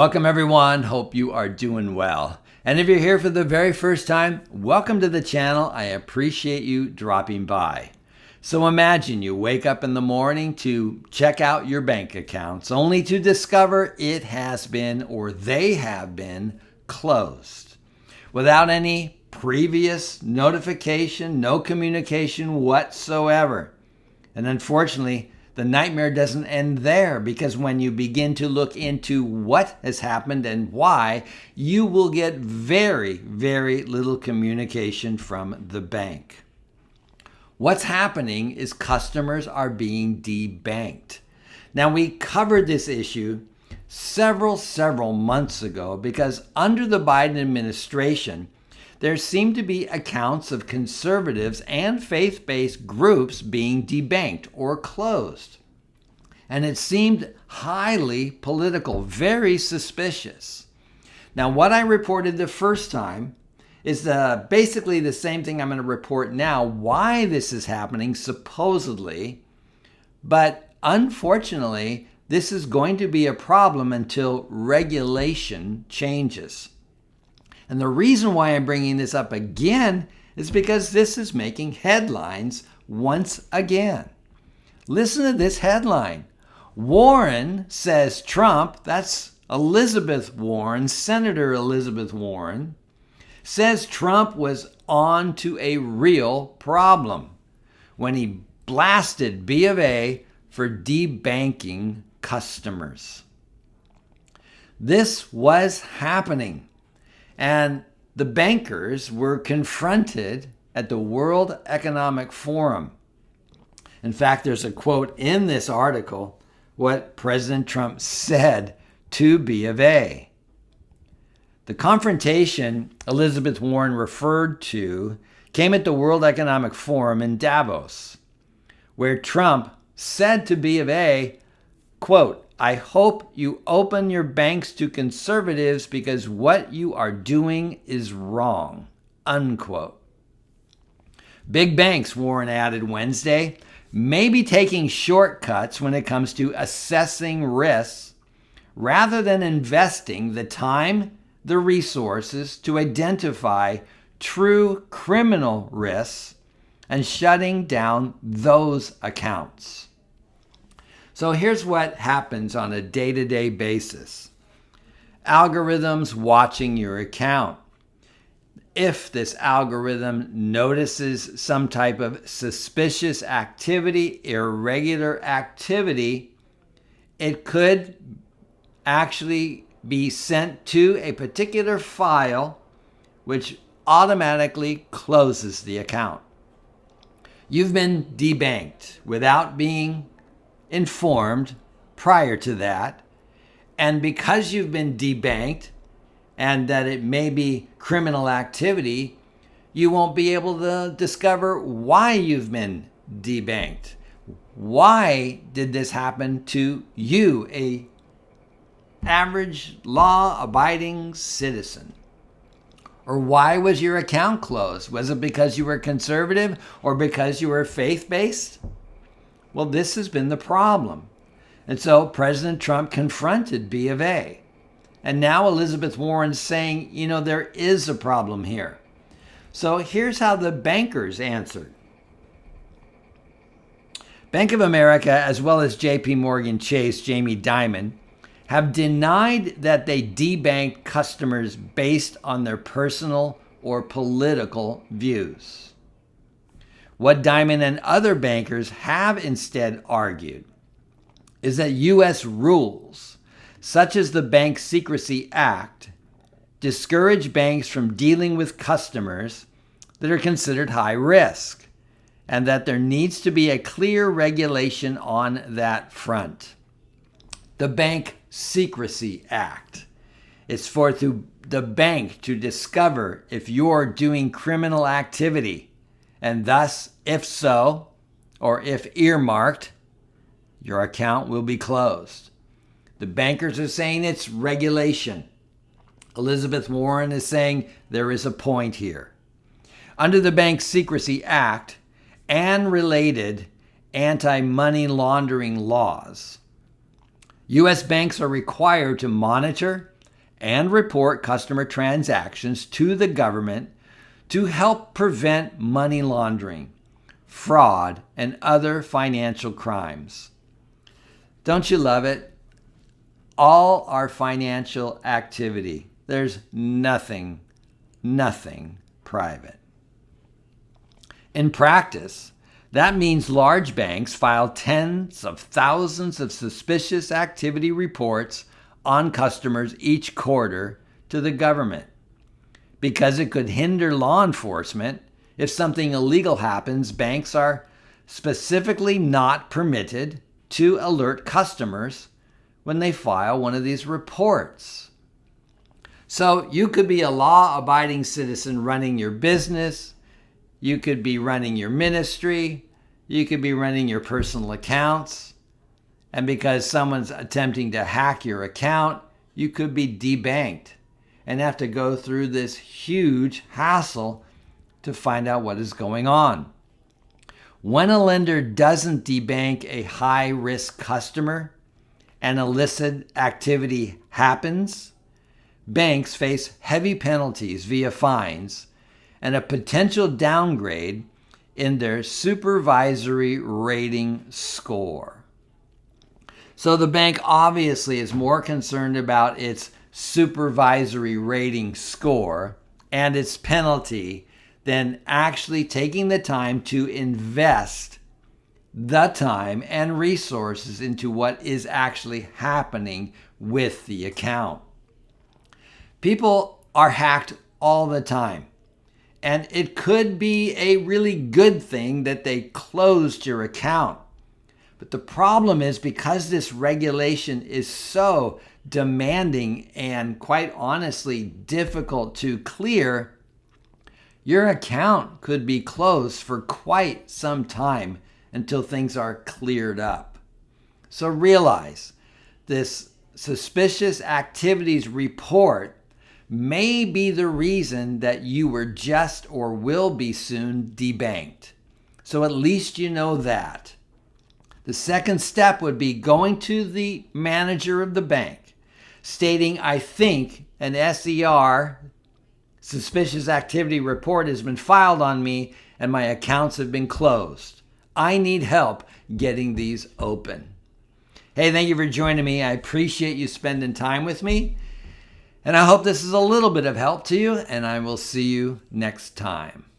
Welcome everyone, hope you are doing well. And if you're here for the very first time, welcome to the channel. I appreciate you dropping by. So imagine you wake up in the morning to check out your bank accounts only to discover it has been or they have been closed without any previous notification, no communication whatsoever. And unfortunately, the nightmare doesn't end there, because when you begin to look into what has happened and why, you will get very, very little communication from the bank. What's happening is customers are being debanked. Now, we covered this issue several months ago because under the Biden administration, there seemed to be accounts of conservatives and faith-based groups being debanked or closed. And it seemed highly political, very suspicious. Now, what I reported the first time is basically the same thing I'm going to report now, why this is happening, supposedly. But unfortunately, this is going to be a problem until regulation changes. And the reason why I'm bringing this up again is because this is making headlines once again. Listen to this headline. Warren says Trump, that's Elizabeth Warren, Senator Elizabeth Warren, says Trump was on to a real problem when he blasted B of A for debanking customers. This was happening. And the bankers were confronted at the World Economic Forum. In fact, there's a quote in this article, what President Trump said to B of A. The confrontation Elizabeth Warren referred to came at the World Economic Forum in Davos, where Trump said to B of A, quote, "I hope you open your banks to conservatives because what you are doing is wrong," unquote. Big banks, Warren added Wednesday, may be taking shortcuts when it comes to assessing risks rather than investing the time, the resources to identify true criminal risks and shutting down those accounts. So here's what happens on a day-to-day basis. Algorithms watching your account. If this algorithm notices some type of suspicious activity, irregular activity, it could actually be sent to a particular file which automatically closes the account. You've been debanked without being informed prior to that, and because you've been debanked and that it may be criminal activity, you won't be able to discover why you've been debanked. Why did this happen to you, a average law-abiding citizen? Or why was your account closed? Was it because you were conservative or because you were faith-based? Well, this has been the problem. And so President Trump confronted B of A. And now Elizabeth Warren's saying, there is a problem here. So here's how the bankers answered. Bank of America, as well as JP Morgan Chase, Jamie Dimon, have denied that they debanked customers based on their personal or political views. What Dimon and other bankers have instead argued is that U.S. rules, such as the Bank Secrecy Act, discourage banks from dealing with customers that are considered high risk, and that there needs to be a clear regulation on that front. The Bank Secrecy Act is for the bank to discover if you're doing criminal activity, and thus, if so, or if earmarked, your account will be closed. The bankers are saying it's regulation. Elizabeth Warren is saying there is a point here. Under the Bank Secrecy Act and related anti-money laundering laws, U.S. banks are required to monitor and report customer transactions to the government to help prevent money laundering, fraud, and other financial crimes. Don't you love it? All our financial activity, there's nothing private. In practice, that means large banks file tens of thousands of suspicious activity reports on customers each quarter to the government. Because it could hinder law enforcement, if something illegal happens, banks are specifically not permitted to alert customers when they file one of these reports. So you could be a law-abiding citizen running your business, you could be running your ministry, you could be running your personal accounts, and because someone's attempting to hack your account, you could be debanked and have to go through this huge hassle to find out what is going on. When a lender doesn't debank a high-risk customer and illicit activity happens, banks face heavy penalties via fines and a potential downgrade in their supervisory rating score. So the bank obviously is more concerned about its supervisory rating score and its penalty than actually taking the time to invest the time and resources into what is actually happening with the account. People are hacked all the time, and it could be a really good thing that they closed your account. But the problem is, because this regulation is so demanding and quite honestly difficult to clear, your account could be closed for quite some time until things are cleared up. So realize this suspicious activities report may be the reason that you were just or will be soon debanked. So at least you know that. The second step would be going to the manager of the bank, stating, I think an SER, suspicious activity report, has been filed on me and my accounts have been closed. I need help getting these open. Hey, thank you for joining me. I appreciate you spending time with me. And I hope this is a little bit of help to you, and I will see you next time.